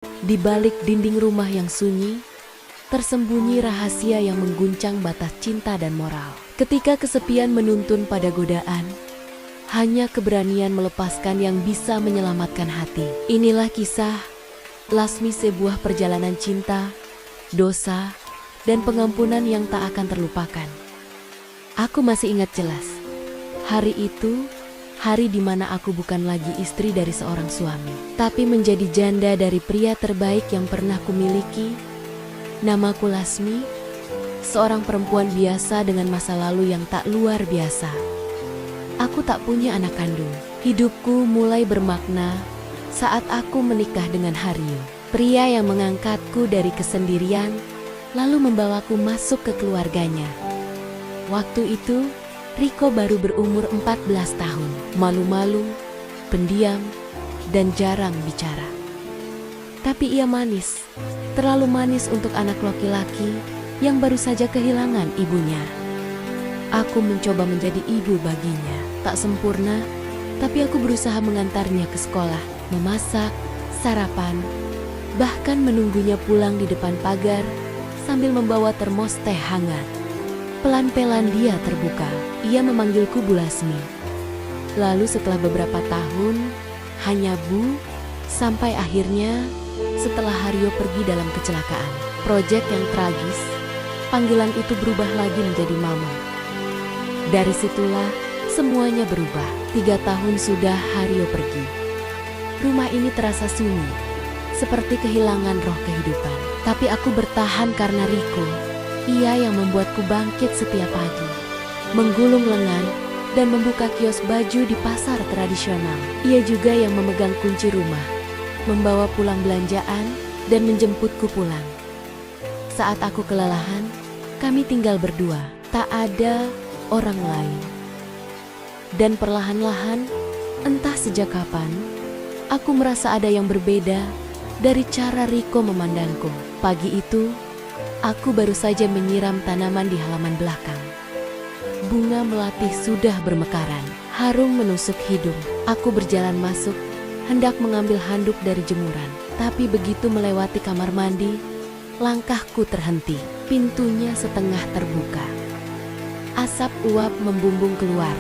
Di balik dinding rumah yang sunyi, tersembunyi rahasia yang mengguncang batas cinta dan moral. Ketika kesepian menuntun pada godaan, hanya keberanian melepaskan yang bisa menyelamatkan hati. Inilah kisah Lasmi, sebuah perjalanan cinta, dosa, dan pengampunan yang tak akan terlupakan. Aku masih ingat jelas, hari itu, hari di mana aku bukan lagi istri dari seorang suami, tapi menjadi janda dari pria terbaik yang pernah kumiliki. Namaku Lasmi, seorang perempuan biasa dengan masa lalu yang tak luar biasa. Aku tak punya anak kandung. Hidupku mulai bermakna saat aku menikah dengan Haryo, pria yang mengangkatku dari kesendirian, lalu membawaku masuk ke keluarganya. Waktu itu, Riko baru berumur 14 tahun, malu-malu, pendiam, dan jarang bicara. Tapi ia manis, terlalu manis untuk anak laki-laki yang baru saja kehilangan ibunya. Aku mencoba menjadi ibu baginya. Tak sempurna, tapi aku berusaha mengantarnya ke sekolah, memasak, sarapan, bahkan menunggunya pulang di depan pagar sambil membawa termos teh hangat. Pelan-pelan dia terbuka. Ia memanggilku Bu Lasmi. Lalu setelah beberapa tahun, hanya Bu, sampai akhirnya setelah Haryo pergi dalam kecelakaan, proyek yang tragis, panggilan itu berubah lagi menjadi Mama. Dari situlah semuanya berubah. 3 tahun sudah Haryo pergi. Rumah ini terasa sunyi, seperti kehilangan roh kehidupan. Tapi aku bertahan karena Riko. Ia yang membuatku bangkit setiap pagi, menggulung lengan dan membuka kios baju di pasar tradisional. Ia juga yang memegang kunci rumah, membawa pulang belanjaan dan menjemputku pulang. Saat aku kelelahan, kami tinggal berdua, tak ada orang lain. Dan perlahan-lahan, entah sejak kapan, aku merasa ada yang berbeda dari cara Riko memandangku. Pagi itu, aku baru saja menyiram tanaman di halaman belakang. Bunga melati sudah bermekaran, harum menusuk hidung. Aku berjalan masuk, hendak mengambil handuk dari jemuran. Tapi begitu melewati kamar mandi, langkahku terhenti. Pintunya setengah terbuka. Asap uap membumbung keluar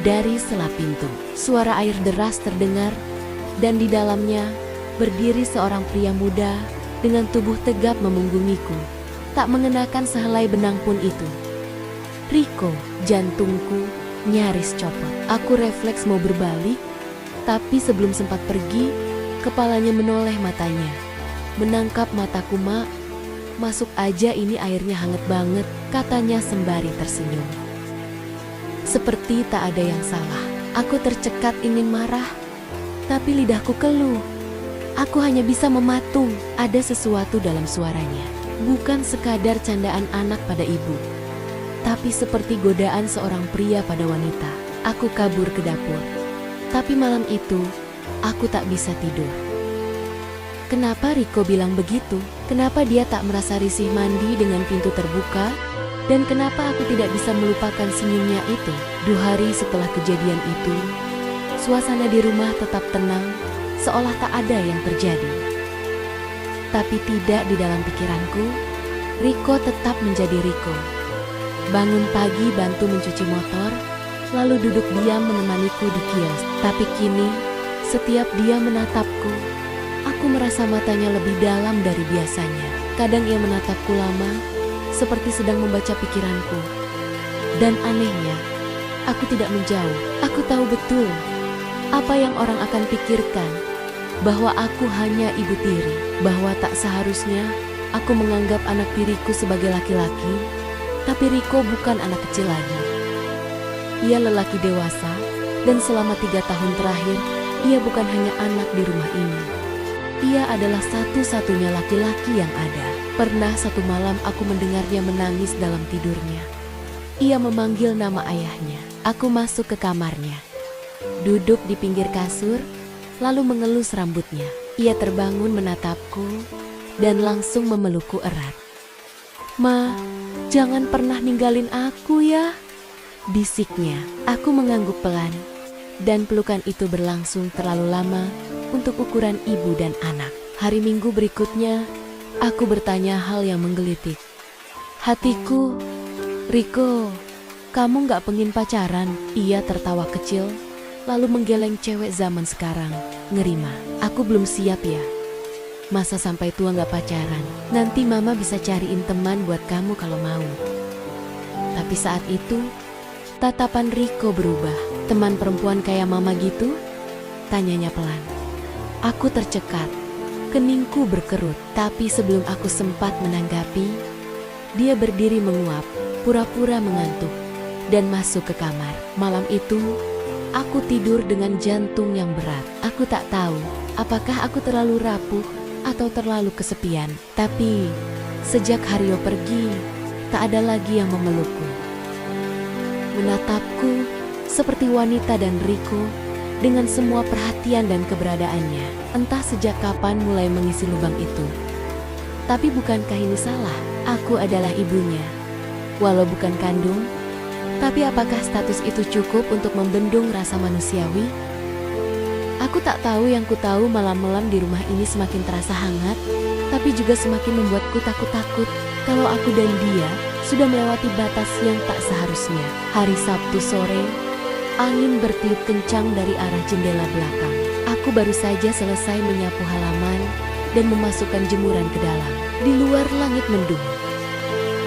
dari sela pintu. Suara air deras terdengar, dan di dalamnya berdiri seorang pria muda dengan tubuh tegap memunggungiku, tak mengenakan sehelai benang pun itu. Riko, jantungku nyaris copot. Aku refleks mau berbalik, tapi sebelum sempat pergi, kepalanya menoleh matanya. Menangkap mataku, Mak. Masuk aja, ini airnya hangat banget, katanya sembari tersenyum. Seperti tak ada yang salah. Aku tercekat ingin marah, tapi lidahku keluh. Aku hanya bisa mematung. Ada sesuatu dalam suaranya. Bukan sekadar candaan anak pada ibu, tapi seperti godaan seorang pria pada wanita. Aku kabur ke dapur. Tapi malam itu, aku tak bisa tidur. Kenapa Riko bilang begitu? Kenapa dia tak merasa risih mandi dengan pintu terbuka? Dan kenapa aku tidak bisa melupakan senyumnya itu? 2 hari setelah kejadian itu, suasana di rumah tetap tenang, seolah tak ada yang terjadi. Tapi tidak di dalam pikiranku. Riko tetap menjadi Riko. Bangun pagi bantu mencuci motor, lalu duduk diam menemaniku di kios. Tapi kini, setiap dia menatapku, aku merasa matanya lebih dalam dari biasanya. Kadang ia menatapku lama, seperti sedang membaca pikiranku. Dan anehnya, aku tidak menjauh. Aku tahu betul apa yang orang akan pikirkan, bahwa aku hanya ibu tiri, bahwa tak seharusnya aku menganggap anak tiriku sebagai laki-laki. Tapi Riko bukan anak kecil lagi. Ia lelaki dewasa, dan selama 3 tahun terakhir, ia bukan hanya anak di rumah ini. Ia adalah satu-satunya laki-laki yang ada. Pernah satu malam aku mendengarnya menangis dalam tidurnya. Ia memanggil nama ayahnya. Aku masuk ke kamarnya, duduk di pinggir kasur, lalu mengelus rambutnya. Ia terbangun menatapku dan langsung memelukku erat. Ma, jangan pernah ninggalin aku ya, bisiknya. Aku mengangguk pelan, dan pelukan itu berlangsung terlalu lama untuk ukuran ibu dan anak. Hari Minggu berikutnya, aku bertanya hal yang menggelitik. Hatiku, Riko, kamu gak pengen pacaran? Ia tertawa kecil, lalu menggeleng cewek zaman sekarang. Ngerima, aku belum siap ya. Masa sampai tua gak pacaran? Nanti mama bisa cariin teman buat kamu kalau mau. Tapi saat itu, tatapan Riko berubah. Teman perempuan kayak mama gitu? Tanyanya pelan. Aku tercekat, keningku berkerut. Tapi sebelum aku sempat menanggapi, dia berdiri menguap, pura-pura mengantuk, dan masuk ke kamar. Malam itu, aku tidur dengan jantung yang berat. Aku tak tahu apakah aku terlalu rapuh atau terlalu kesepian. Tapi sejak Haryo pergi, tak ada lagi yang memelukku, menatapku seperti wanita, dan Riko dengan semua perhatian dan keberadaannya. Entah sejak kapan mulai mengisi lubang itu. Tapi bukankah ini salah? Aku adalah ibunya, walau bukan kandung. Tapi apakah status itu cukup untuk membendung rasa manusiawi? Aku tak tahu. Yang ku tahu, malam-malam di rumah ini semakin terasa hangat, tapi juga semakin membuatku takut-takut kalau aku dan dia sudah melewati batas yang tak seharusnya. Hari Sabtu sore, angin bertiup kencang dari arah jendela belakang. Aku baru saja selesai menyapu halaman dan memasukkan jemuran ke dalam. Di luar langit mendung,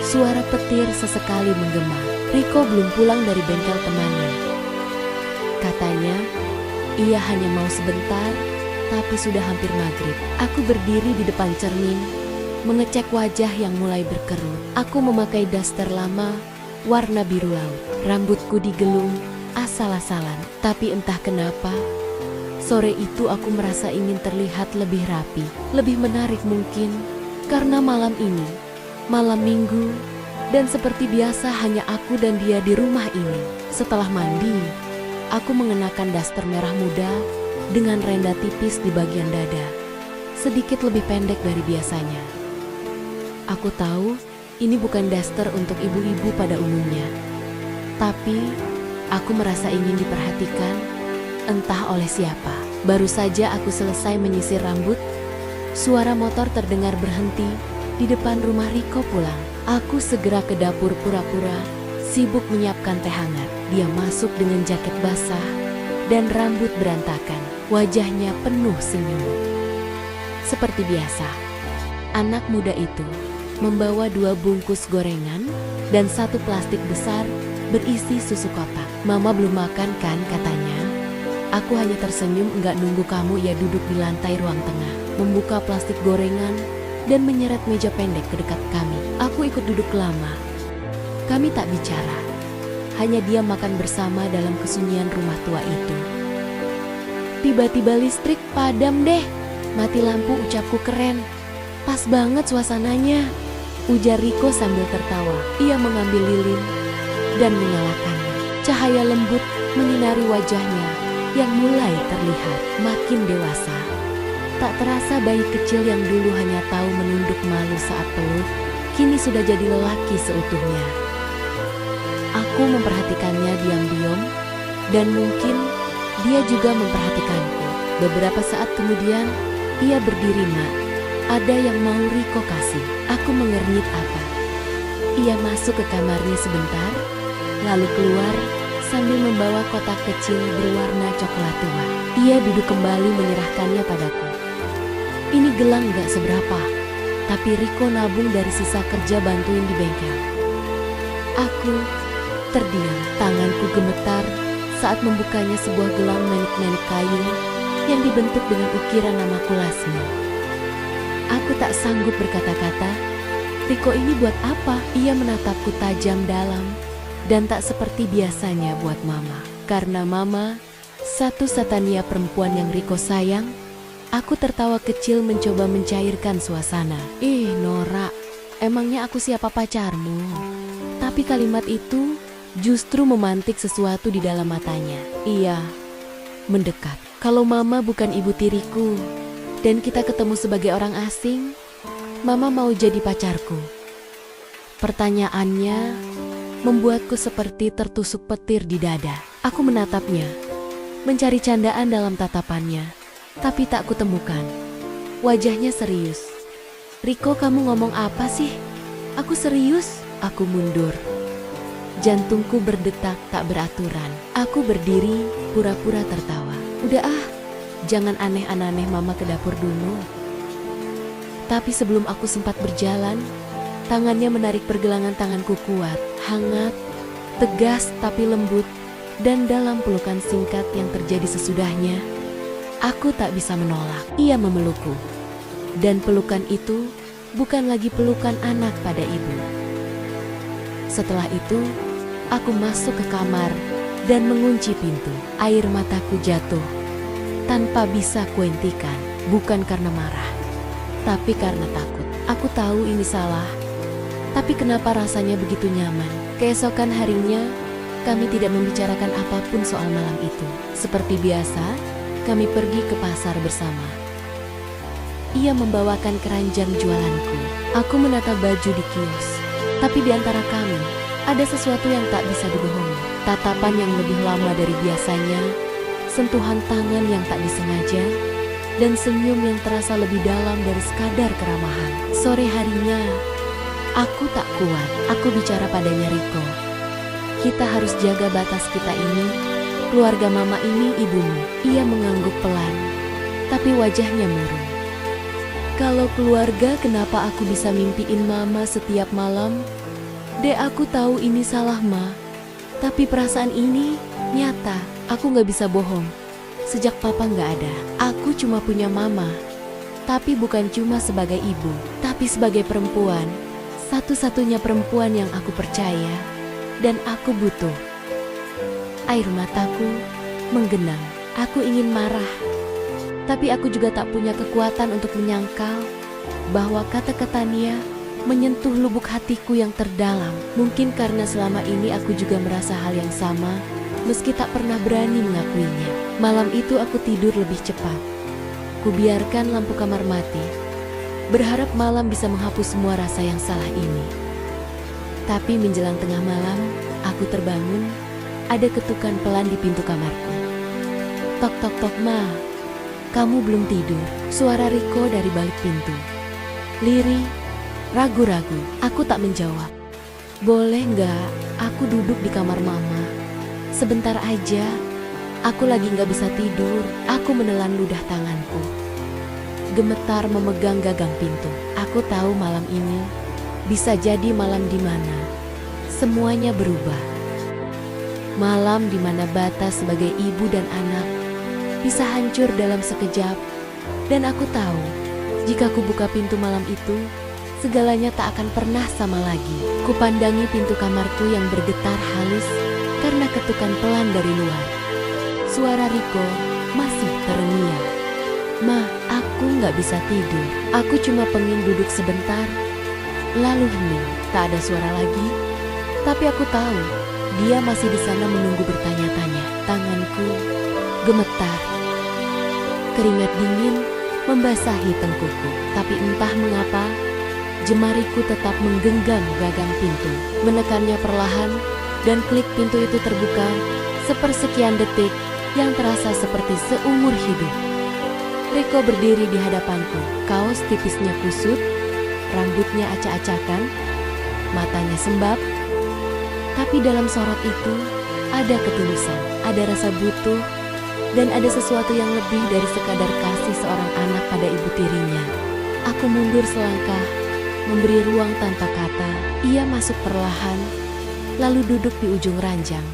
suara petir sesekali menggema. Riko belum pulang dari bengkel temannya. Katanya, ia hanya mau sebentar, tapi sudah hampir maghrib. Aku berdiri di depan cermin, mengecek wajah yang mulai berkerut. Aku memakai daster lama, warna biru laut. Rambutku digelung, asal-asalan. Tapi entah kenapa, sore itu aku merasa ingin terlihat lebih rapi, lebih menarik mungkin. Karena malam ini, malam Minggu, dan seperti biasa hanya aku dan dia di rumah ini. Setelah mandi, aku mengenakan daster merah muda dengan renda tipis di bagian dada, sedikit lebih pendek dari biasanya. Aku tahu ini bukan daster untuk ibu-ibu pada umumnya, tapi aku merasa ingin diperhatikan, entah oleh siapa. Baru saja aku selesai menyisir rambut, suara motor terdengar berhenti di depan rumah Riko pulang. Aku segera ke dapur pura-pura sibuk menyiapkan teh hangat. Dia masuk dengan jaket basah dan rambut berantakan. Wajahnya penuh senyum. Seperti biasa, anak muda itu membawa 2 bungkus gorengan dan 1 plastik besar berisi susu kotak. Mama belum makan kan, katanya. Aku hanya tersenyum, enggak nunggu kamu. Ia duduk di lantai ruang tengah, membuka plastik gorengan dan menyeret meja pendek ke dekat kami. Aku ikut duduk lama. Kami tak bicara, hanya diam makan bersama dalam kesunyian rumah tua itu. Tiba-tiba listrik padam deh. Mati lampu, ucapku. Keren, pas banget suasananya, ujar Riko sambil tertawa. Ia mengambil lilin dan menyalakannya. Cahaya lembut menyinari wajahnya yang mulai terlihat makin dewasa. Tak terasa bayi kecil yang dulu hanya tahu menunduk malu saat peluk, kini sudah jadi lelaki seutuhnya. Aku memperhatikannya diam-diam, dan mungkin dia juga memperhatikanku. Beberapa saat kemudian, ia berdiri. Mak, ada yang mau Riko kasih. Aku mengernyit apa. Ia masuk ke kamarnya sebentar, lalu keluar sambil membawa kotak kecil berwarna coklat tua. Ia duduk kembali menyerahkannya padaku. Ini gelang gak seberapa, tapi Riko nabung dari sisa kerja bantuin di bengkel. Aku terdiam, tanganku gemetar saat membukanya. Sebuah gelang manik-manik kayu yang dibentuk dengan ukiran namaku Lasmi. Aku tak sanggup berkata-kata. Riko ini buat apa? Ia menatapku tajam dalam dan tak seperti biasanya buat mama. Karena mama satu-satunya perempuan yang Riko sayang. Aku tertawa kecil mencoba mencairkan suasana. Nora, emangnya aku siapa pacarmu? Tapi kalimat itu justru memantik sesuatu di dalam matanya. Ia mendekat. Kalau mama bukan ibu tiriku dan kita ketemu sebagai orang asing, mama mau jadi pacarku? Pertanyaannya membuatku seperti tertusuk petir di dada. Aku menatapnya, mencari candaan dalam tatapannya, tapi tak kutemukan. Wajahnya serius. Riko, kamu ngomong apa sih? Aku serius. Aku mundur. Jantungku berdetak tak beraturan. Aku berdiri, pura-pura tertawa. Udah ah, jangan aneh-aneh, Mama ke dapur dulu. Tapi sebelum aku sempat berjalan, tangannya menarik pergelangan tanganku kuat, hangat, tegas tapi lembut, dan dalam pelukan singkat yang terjadi sesudahnya, aku tak bisa menolak. Ia memelukku. Dan pelukan itu bukan lagi pelukan anak pada ibu. Setelah itu, aku masuk ke kamar dan mengunci pintu. Air mataku jatuh tanpa bisa kuhentikan, bukan karena marah, tapi karena takut. Aku tahu ini salah, tapi kenapa rasanya begitu nyaman. Keesokan harinya, kami tidak membicarakan apapun soal malam itu. Seperti biasa, kami pergi ke pasar bersama. Ia membawakan keranjang jualanku. Aku menata baju di kios. Tapi di antara kami, ada sesuatu yang tak bisa dibohongi. Tatapan yang lebih lama dari biasanya, sentuhan tangan yang tak disengaja, dan senyum yang terasa lebih dalam dari sekadar keramahan. Sore harinya, aku tak kuat. Aku bicara padanya, Riko. Kita harus jaga batas kita ini. Keluarga Mama ini ibumu. Ia mengangguk pelan, tapi wajahnya murung. Kalau keluarga, kenapa aku bisa mimpiin Mama setiap malam? Dek, aku tahu ini salah, Ma. Tapi perasaan ini nyata. Aku gak bisa bohong. Sejak Papa gak ada, aku cuma punya Mama. Tapi bukan cuma sebagai ibu, tapi sebagai perempuan. Satu-satunya perempuan yang aku percaya dan aku butuh. Air mataku menggenang. Aku ingin marah, tapi aku juga tak punya kekuatan untuk menyangkal bahwa kata-kata Nia menyentuh lubuk hatiku yang terdalam. Mungkin karena selama ini aku juga merasa hal yang sama, meski tak pernah berani mengakuinya. Malam itu aku tidur lebih cepat. Kubiarkan lampu kamar mati, berharap malam bisa menghapus semua rasa yang salah ini. Tapi menjelang tengah malam, aku terbangun. Ada ketukan pelan di pintu kamarku. Tok tok tok, Ma. Kamu belum tidur? Suara Riko dari balik pintu. Lirih, ragu-ragu. Aku tak menjawab. Boleh nggak aku duduk di kamar Mama? Sebentar aja. Aku lagi nggak bisa tidur. Aku menelan ludah tanganku. Gemetar memegang gagang pintu. Aku tahu malam ini bisa jadi malam di mana semuanya berubah. Malam di mana batas sebagai ibu dan anak bisa hancur dalam sekejap. Dan aku tahu, jika ku buka pintu malam itu, segalanya tak akan pernah sama lagi. Kupandangi pintu kamarku yang bergetar halus karena ketukan pelan dari luar. Suara Riko masih terngiang. Ma, aku gak bisa tidur. Aku cuma pengen duduk sebentar. Lalu hening, tak ada suara lagi. Tapi aku tahu, dia masih di sana menunggu bertanya-tanya. Tanganku gemetar. Keringat dingin membasahi tengkukku. Tapi entah mengapa, jemariku tetap menggenggam gagang pintu. Menekannya perlahan, dan klik pintu itu terbuka. Sepersekian detik yang terasa seperti seumur hidup. Riko berdiri di hadapanku. Kaos tipisnya kusut, rambutnya acak-acakan, matanya sembab. Tapi dalam sorot itu ada ketulusan, ada rasa butuh, dan ada sesuatu yang lebih dari sekadar kasih seorang anak pada ibu tirinya. Aku mundur selangkah, memberi ruang tanpa kata. Ia masuk perlahan, lalu duduk di ujung ranjang.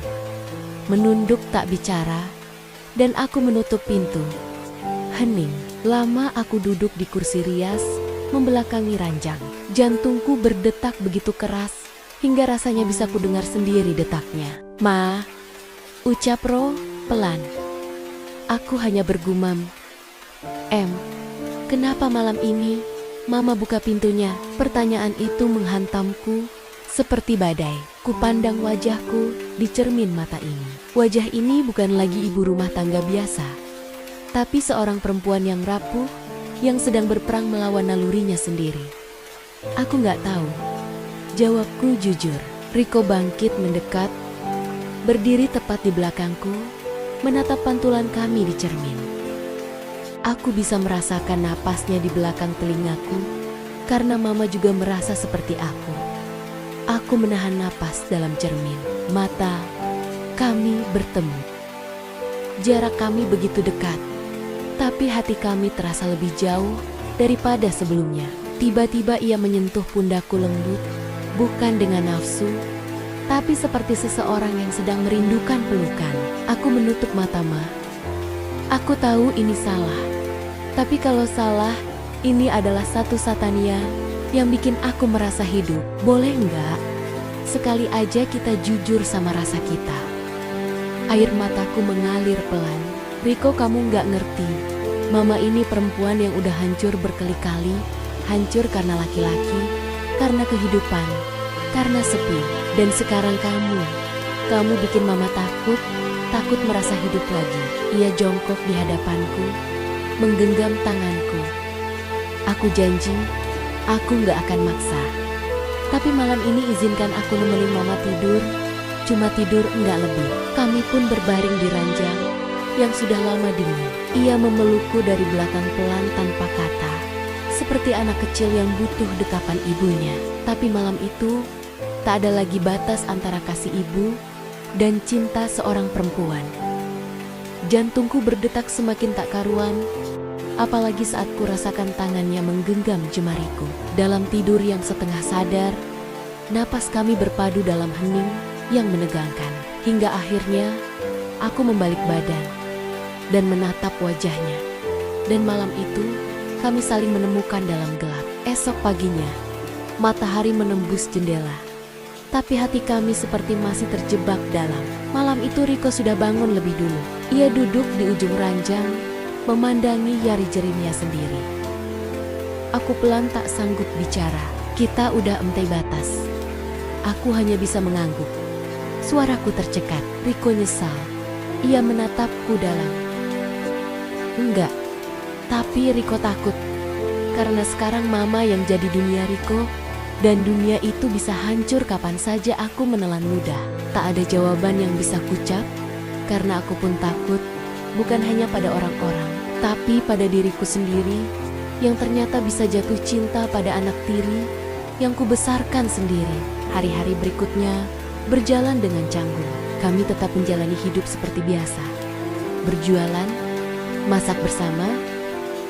Menunduk tak bicara, dan aku menutup pintu. Hening. Lama aku duduk di kursi rias, membelakangi ranjang. Jantungku berdetak begitu keras, hingga rasanya bisa kudengar sendiri detaknya. Ma, ucap Ro pelan. Aku hanya bergumam. Kenapa malam ini Mama buka pintunya? Pertanyaan itu menghantamku seperti badai. Kupandang wajahku di cermin mata ini. Wajah ini bukan lagi ibu rumah tangga biasa, tapi seorang perempuan yang rapuh, yang sedang berperang melawan nalurinya sendiri. Aku gak tahu. Jawabku jujur. Riko bangkit mendekat, berdiri tepat di belakangku, menatap pantulan kami di cermin. Aku bisa merasakan napasnya di belakang telingaku karena mama juga merasa seperti aku. Aku menahan napas dalam cermin. Mata kami bertemu. Jarak kami begitu dekat, tapi hati kami terasa lebih jauh daripada sebelumnya. Tiba-tiba ia menyentuh pundakku lembut, bukan dengan nafsu, tapi seperti seseorang yang sedang merindukan pelukan. Aku menutup mata, Ma. Aku tahu ini salah, tapi kalau salah, ini adalah satu satania yang bikin aku merasa hidup. Boleh enggak? Sekali aja kita jujur sama rasa kita. Air mataku mengalir pelan. Riko, kamu nggak ngerti. Mama ini perempuan yang udah hancur berkali-kali. Hancur karena laki-laki, karena kehidupan, karena sepi. Dan sekarang kamu bikin mama takut merasa hidup lagi. Ia jongkok di hadapanku, menggenggam tanganku. Aku janji, aku nggak akan maksa. Tapi malam ini izinkan aku nemenin mama tidur. Cuma tidur, enggak lebih. Kami pun berbaring di ranjang yang sudah lama dingin. Ia memelukku dari belakang pelan tanpa kata, seperti anak kecil yang butuh dekapan ibunya. Tapi malam itu, tak ada lagi batas antara kasih ibu dan cinta seorang perempuan. Jantungku berdetak semakin tak karuan, apalagi saat ku rasakan tangannya menggenggam jemariku. Dalam tidur yang setengah sadar, napas kami berpadu dalam hening yang menegangkan. Hingga akhirnya aku membalik badan dan menatap wajahnya. Dan malam itu kami saling menemukan dalam gelap. Esok paginya matahari menembus jendela, tapi hati kami seperti masih terjebak dalam. Malam itu Riko sudah bangun lebih dulu. Ia duduk di ujung ranjang memandangi jari jerinya sendiri. Aku pelan tak sanggup bicara. Kita udah emtai batas. Aku hanya bisa mengangguk. Suaraku tercekat. Riko nyesal. Ia menatapku dalam. Enggak, tapi Riko takut. Karena sekarang mama yang jadi dunia Riko, dan dunia itu bisa hancur kapan saja aku menelan ludah. Tak ada jawaban yang bisa kucap, karena aku pun takut, bukan hanya pada orang-orang, tapi pada diriku sendiri, yang ternyata bisa jatuh cinta pada anak tiri yang kubesarkan sendiri. Hari-hari berikutnya berjalan dengan canggung. Kami tetap menjalani hidup seperti biasa. Berjualan, masak bersama,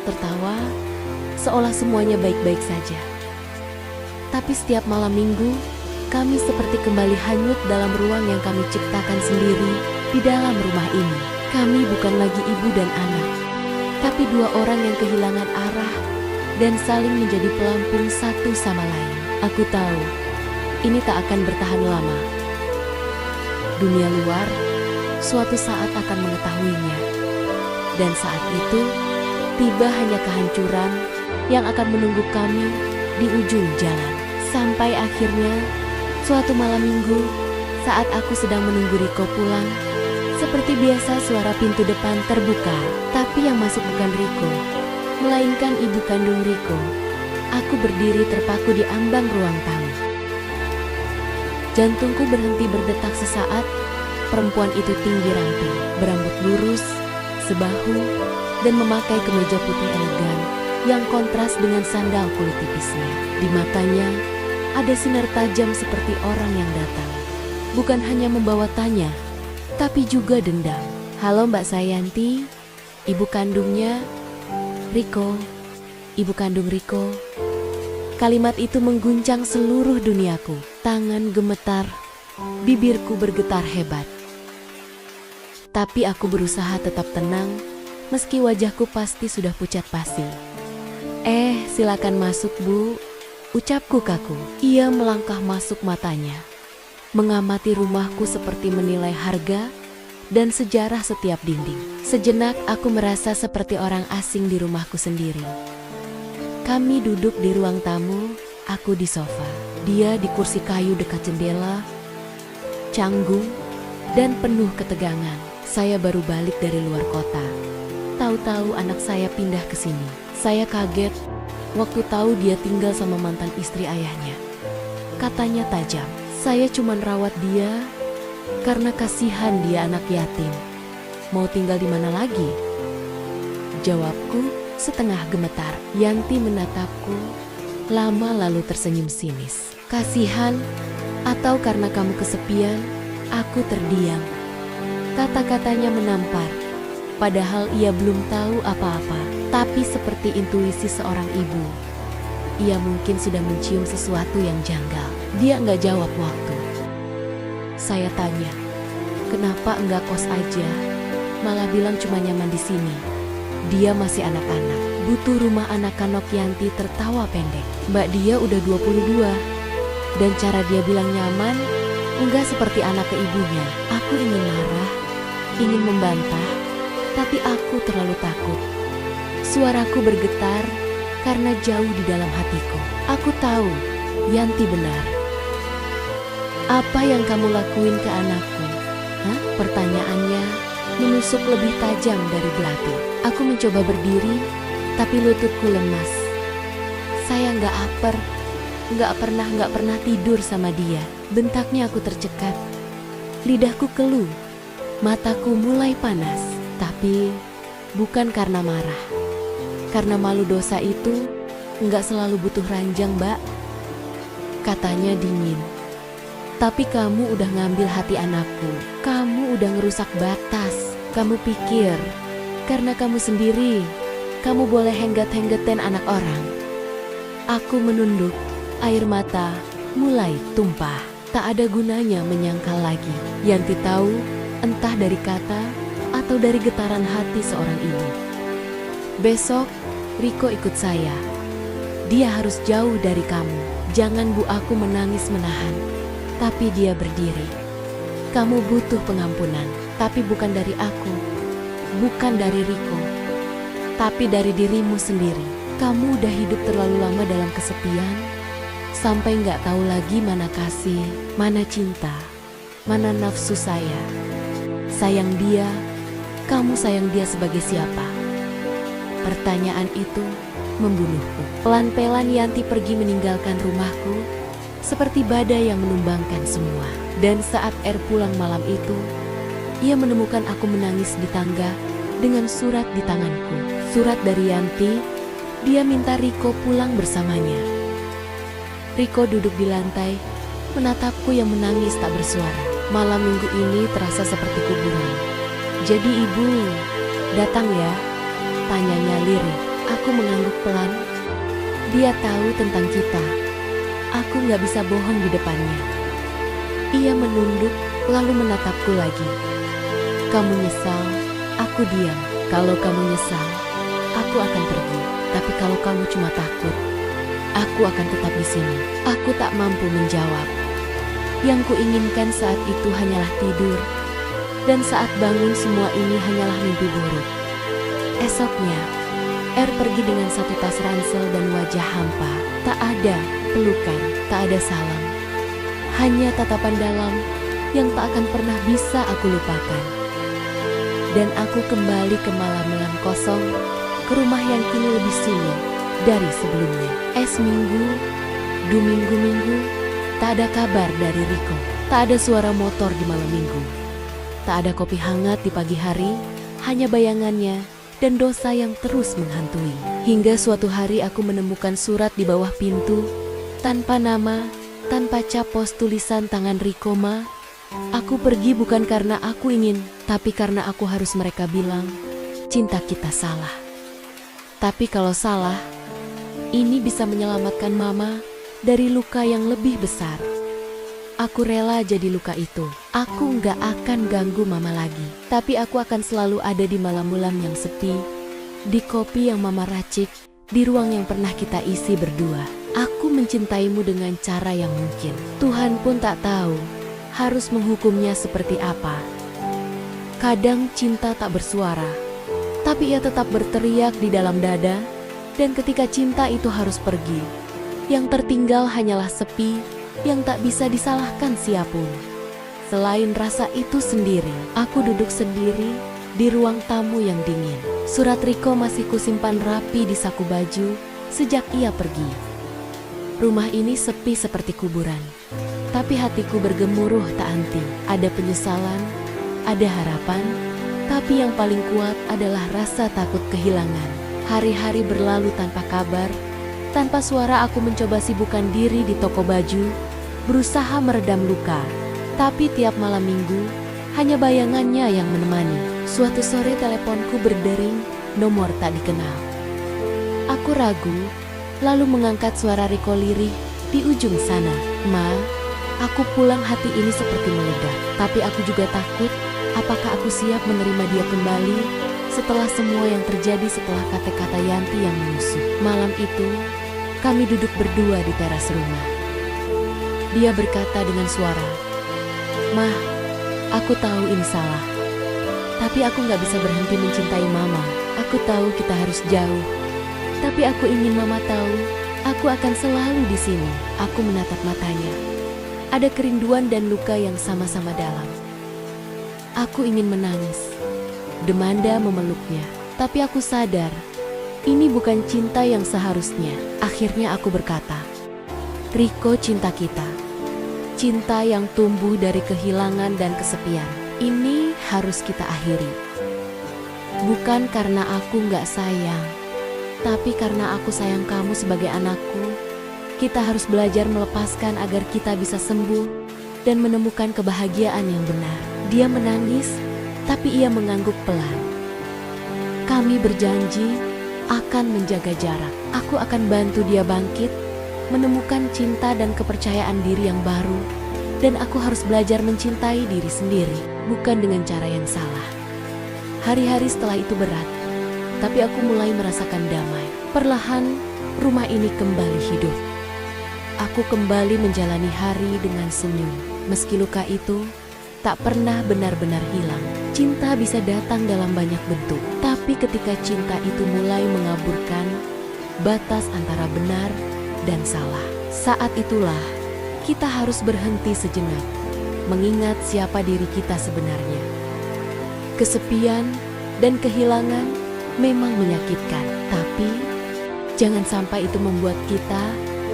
tertawa, seolah semuanya baik-baik saja. Tapi setiap malam minggu, kami seperti kembali hanyut dalam ruang yang kami ciptakan sendiri di dalam rumah ini. Kami bukan lagi ibu dan anak, tapi dua orang yang kehilangan arah dan saling menjadi pelampung satu sama lain. Aku tahu, ini tak akan bertahan lama. Dunia luar suatu saat akan mengetahuinya. Dan saat itu, tiba hanya kehancuran yang akan menunggu kami di ujung jalan. Sampai akhirnya, suatu malam minggu, saat aku sedang menunggu Riko pulang, seperti biasa suara pintu depan terbuka. Tapi yang masuk bukan Riko, melainkan ibu kandung Riko. Aku berdiri terpaku di ambang ruang tamu. Jantungku berhenti berdetak sesaat. Perempuan itu tinggi ramping, berambut lurus, sebahu, dan memakai kemeja putih elegan yang kontras dengan sandal kulit tipisnya. Di matanya ada sinar tajam seperti orang yang datang, bukan hanya membawa tanya, tapi juga dendam. Halo Mbak Sayanti, ibu kandungnya Riko, ibu kandung Riko. Kalimat itu mengguncang seluruh duniaku. Tangan gemetar, bibirku bergetar hebat. Tapi aku berusaha tetap tenang, meski wajahku pasti sudah pucat pasi. Silakan masuk Bu, ucapku kaku. Ia melangkah masuk matanya, mengamati rumahku seperti menilai harga dan sejarah setiap dinding. Sejenak aku merasa seperti orang asing di rumahku sendiri. Kami duduk di ruang tamu, aku di sofa. Dia di kursi kayu dekat jendela, canggung dan penuh ketegangan. Saya baru balik dari luar kota. Tahu-tahu anak saya pindah ke sini. Saya kaget waktu tahu dia tinggal sama mantan istri ayahnya. Katanya tajam. Saya cuma rawat dia karena kasihan dia anak yatim. Mau tinggal di mana lagi? Jawabku setengah gemetar. Yanti menatapku lama lalu tersenyum sinis. Kasihan atau karena kamu kesepian, aku terdiam. Kata-katanya menampar, padahal ia belum tahu apa-apa. Tapi seperti intuisi seorang ibu, ia mungkin sudah mencium sesuatu yang janggal. Dia nggak jawab waktu. Saya tanya, kenapa enggak kos aja? Malah bilang cuma nyaman di sini. Dia masih anak-anak, butuh rumah anak-anak. Yanti tertawa pendek. Mbak dia udah 22. Dan cara dia bilang nyaman, enggak seperti anak ke ibunya. Aku ingin marah, ingin membantah, tapi aku terlalu takut. Suaraku bergetar karena jauh di dalam hatiku. Aku tahu, Yanti benar. Apa yang kamu lakuin ke anakku? Hah? Pertanyaannya menusuk lebih tajam dari belati. Aku mencoba berdiri, tapi lututku lemas. Saya nggak pernah tidur sama dia. Bentaknya aku tercekat. Lidahku keluh, mataku mulai panas. Tapi bukan karena marah. Karena malu dosa itu nggak selalu butuh ranjang, Mbak. Katanya dingin. Tapi kamu udah ngambil hati anakku. Kamu udah ngerusak batas. Kamu pikir karena kamu sendiri, kamu boleh henggat-henggetin anak orang. Aku menunduk, air mata mulai tumpah. Tak ada gunanya menyangkal lagi. Yanti tahu, entah dari kata atau dari getaran hati seorang ibu. Besok, Riko ikut saya. Dia harus jauh dari kamu. Jangan bu, aku menangis menahan. Tapi dia berdiri. Kamu butuh pengampunan, tapi bukan dari aku. Bukan dari Riko. Tapi dari dirimu sendiri. Kamu udah hidup terlalu lama dalam kesepian, sampai nggak tahu lagi mana kasih, mana cinta, mana nafsu saya. Sayang dia, kamu sayang dia sebagai siapa? Pertanyaan itu membunuhku. Pelan-pelan Yanti pergi meninggalkan rumahku, seperti badai yang menumbangkan semua. Dan saat pulang malam itu, ia menemukan aku menangis di tangga dengan surat di tanganku. Surat dari Yanti, dia minta Riko pulang bersamanya. Riko duduk di lantai, menatapku yang menangis tak bersuara. Malam minggu ini terasa seperti kuburan. Jadi ibu, datang ya? Tanyanya lirih. Aku mengangguk pelan. Dia tahu tentang kita. Aku gak bisa bohong di depannya. Ia menunduk, lalu menatapku lagi. Kamu nyesal, aku diam. Kalau kamu nyesal, aku akan pergi. Tapi kalau kamu cuma takut, aku akan tetap di sini. Aku tak mampu menjawab. Yang kuinginkan saat itu hanyalah tidur. Dan saat bangun semua ini hanyalah mimpi buruk. Esoknya, pergi dengan satu tas ransel dan wajah hampa. Tak ada pelukan, tak ada salam. Hanya tatapan dalam yang tak akan pernah bisa aku lupakan. Dan aku kembali ke malam-malam kosong, ke rumah yang kini lebih sunyi dari sebelumnya. Seminggu, 2 minggu, tak ada kabar dari Riko. Tak ada suara motor di malam minggu. Tak ada kopi hangat di pagi hari, hanya bayangannya dan dosa yang terus menghantui. Hingga suatu hari aku menemukan surat di bawah pintu, tanpa nama, tanpa cap pos tulisan tangan Riko Ma. Aku pergi bukan karena aku ingin, tapi karena aku harus mereka bilang, cinta kita salah. Tapi kalau salah, ini bisa menyelamatkan Mama dari luka yang lebih besar. Aku rela jadi luka itu. Aku nggak akan ganggu Mama lagi. Tapi aku akan selalu ada di malam-malam yang sepi, di kopi yang Mama racik, di ruang yang pernah kita isi berdua. Aku mencintaimu dengan cara yang mungkin Tuhan pun tak tahu harus menghukumnya seperti apa. Kadang cinta tak bersuara, tapi ia tetap berteriak di dalam dada. Dan ketika cinta itu harus pergi, yang tertinggal hanyalah sepi yang tak bisa disalahkan siapapun. Selain rasa itu sendiri, aku duduk sendiri di ruang tamu yang dingin. Surat Riko masih kusimpan rapi di saku baju sejak ia pergi. Rumah ini sepi seperti kuburan, tapi hatiku bergemuruh tak henti. Ada penyesalan, ada harapan, Tapi yang paling kuat adalah rasa takut kehilangan. Hari-hari berlalu tanpa kabar, tanpa suara. Aku mencoba sibukkan diri di toko baju, berusaha meredam luka. Tapi tiap malam minggu, hanya bayangannya yang menemani. Suatu sore teleponku berdering, nomor tak dikenal. Aku ragu, lalu mengangkat suara Riko lirih di ujung sana. "Ma, aku pulang." Hati ini seperti meledak. Tapi aku juga takut, apakah aku siap menerima dia kembali setelah semua yang terjadi, setelah kata-kata Yanti yang menusuk. Malam itu, kami duduk berdua di teras rumah. Dia berkata dengan suara, "Mah, aku tahu ini salah. Tapi aku gak bisa berhenti mencintai Mama. Aku tahu kita harus jauh. Tapi aku ingin Mama tahu, aku akan selalu di sini." Aku menatap matanya. Ada kerinduan dan luka yang sama-sama dalam. Aku ingin menangis. Demanda memeluknya. Tapi aku sadar, ini bukan cinta yang seharusnya. Akhirnya aku berkata, "Riko, cinta kita, cinta yang tumbuh dari kehilangan dan kesepian, ini harus kita akhiri. Bukan karena aku gak sayang, tapi karena aku sayang kamu sebagai anakku. Kita harus belajar melepaskan agar kita bisa sembuh dan menemukan kebahagiaan yang benar." Dia menangis, tapi ia mengangguk pelan. Kami berjanji akan menjaga jarak. Aku akan bantu dia bangkit, menemukan cinta dan kepercayaan diri yang baru. Dan aku harus belajar mencintai diri sendiri, bukan dengan cara yang salah. Hari-hari setelah itu berat, tapi aku mulai merasakan damai. Perlahan, rumah ini kembali hidup. Aku kembali menjalani hari dengan senyum. Meski luka itu tak pernah benar-benar hilang. Cinta bisa datang dalam banyak bentuk, tapi ketika cinta itu mulai mengaburkan batas antara benar dan salah, saat itulah kita harus berhenti sejenak, mengingat siapa diri kita sebenarnya. Kesepian dan kehilangan memang menyakitkan, tapi jangan sampai itu membuat kita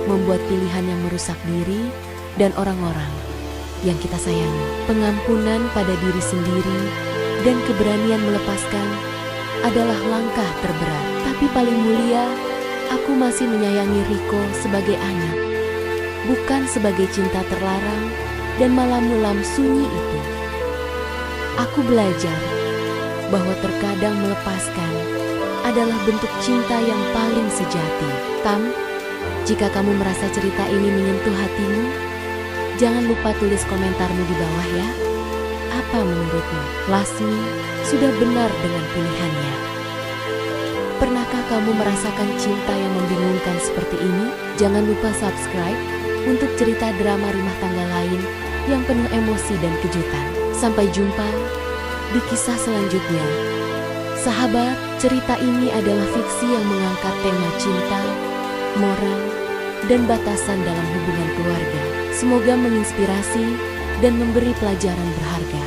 membuat pilihan yang merusak diri dan orang-orang yang kita sayangi. Pengampunan pada diri sendiri dan keberanian melepaskan adalah langkah terberat. Tapi paling mulia, aku masih menyayangi Riko sebagai anak, bukan sebagai cinta terlarang dan malam-malam sunyi itu. Aku belajar bahwa terkadang melepaskan adalah bentuk cinta yang paling sejati. Tam, jika kamu merasa cerita ini menyentuh hatimu, jangan lupa tulis komentarmu di bawah ya. Apa menurutmu, Lasmi sudah benar dengan pilihannya? Pernahkah kamu merasakan cinta yang membingungkan seperti ini? Jangan lupa subscribe untuk cerita drama rumah tangga lain yang penuh emosi dan kejutan. Sampai jumpa di kisah selanjutnya. Sahabat, cerita ini adalah fiksi yang mengangkat tema cinta, moral, dan batasan dalam hubungan keluarga. Semoga menginspirasi dan memberi pelajaran berharga.